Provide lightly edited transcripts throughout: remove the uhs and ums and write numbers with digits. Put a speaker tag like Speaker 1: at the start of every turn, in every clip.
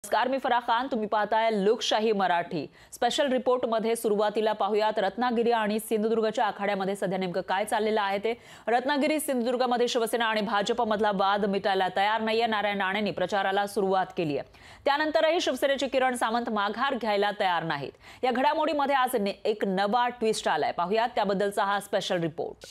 Speaker 1: नमस्कार, मी फराह खान. तुम्ही पाहताय लोकशाही मराठी. स्पेशल रिपोर्ट मध्ये सुरुवातीला पाहूयात रत्नागिरी आणि सिंधुदुर्गच्या आखाड्यामध्ये सध्या नेमकं काय चाललेलं आहे ते. रत्नागिरी सिंधुदुर्गमध्ये शिवसेना आणि भाजपमधला वाद मिटायला तयार नाहीये. नारायण राणेंनी प्रचाराला सुरुवात केली आहे. त्यानंतरही शिवसेनेचे किरण सामंत माघार घ्यायला तयार नाहीत. या घडामोडीमध्ये आज एक नवा ट्विस्ट आलाय. पाहूयात त्याबद्दलचा हा स्पेशल रिपोर्ट.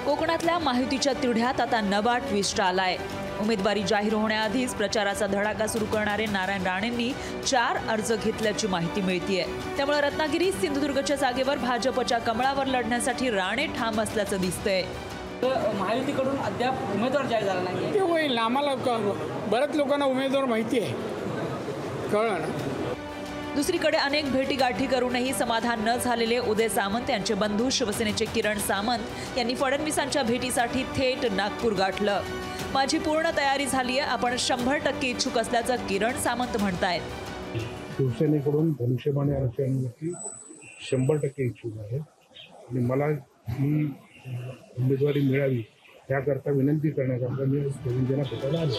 Speaker 1: कोकणातल्या महायुतीच्या तिढ्यात आता नवा ट्विस्ट आलाय. उमेदवारी जाहीर होण्याआधीच प्रचाराचा धडाका सुरू करणारे नारायण राणेंनी 4 अर्ज घेतल्याची माहिती मिळतेय. त्यामुळे रत्नागिरी सिंधुदुर्गच्या जागेवर भाजपच्या कमळावर लढण्यासाठी राणे ठाम असल्याचं दिसतंय.
Speaker 2: महायुतीकडून अद्याप उमेदवार जाहीर झाला नाही.
Speaker 3: ते होईल, आम्हाला बऱ्याच लोकांना उमेदवार माहिती आहे, कळलं ना.
Speaker 1: दुसरीकडे अनेक भेटीगाठी करूनही समाधान न झालेले उदय सामंत यांचे बंधू शिवसेनेचे किरण सामंत यांनी फडणवीसांच्या भेटीसाठी थेट नागपूर गाठलं. माझी पूर्ण तयारी झाली आहे, आपण 100% इच्छुक असल्याचं किरण सामंत म्हणतायत.
Speaker 4: शिवसेनेकडून धनुष्यबाण आरक्षणावरती 100% इच्छुक आहे आणि मला ही उमेदवारी मिळावी याकरता विनंती करण्याकरता मी देवेंद्रला भेटायला आलो.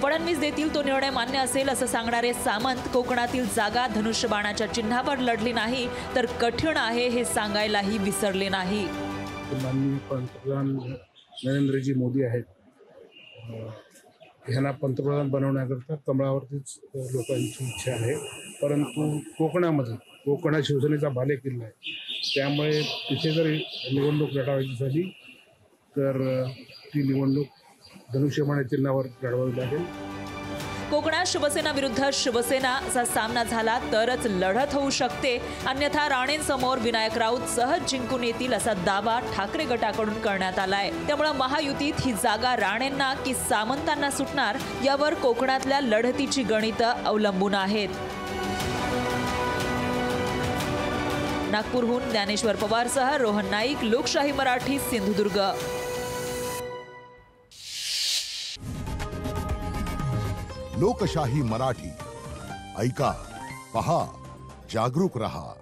Speaker 1: फडणवीस देतील तो निर्णय मान्य असेल असं सांगणारे सामंत कोकणातील जागा धनुष्यबाणाच्या चिन्हावर लढली नाही तर कठीण आहे हे सांगायलाही विसरले नाही.
Speaker 4: माननीय पंतप्रधान नरेंद्रजी मोदी आहेत, ह्यांना पंतप्रधान बनवण्याकरता कमळावरतीच लोकांची इच्छा आहे. परंतु कोकण हा शिवसेनेचा बालेकिल्ला आहे. त्यामुळे तिथे जर निवडणूक लढवायची झाली तर ती निवडणूक धनुष्यबाण चिन्हावर लढवावी लागेल.
Speaker 1: कोकणात शिवसेना विरुद्ध शिवसेना असा सामना झाला तरच लढत होऊ शकते, अन्यथा राणेंसमोर विनायक राऊत सहज जिंकून येतील असा दावा ठाकरे गटाकडून करण्यात आलाय. त्यामुळे महायुतीत ही जागा राणेंना की सामंतांना सुटणार यावर कोकणातल्या लढतीची गणितं अवलंबून आहेत. नागपूरहून ज्ञानेश्वर पवारसह रोहन नाईक, लोकशाही मराठी, सिंधुदुर्ग.
Speaker 5: लोकशाही मराठी ऐका, पहा, जागरूक रहा.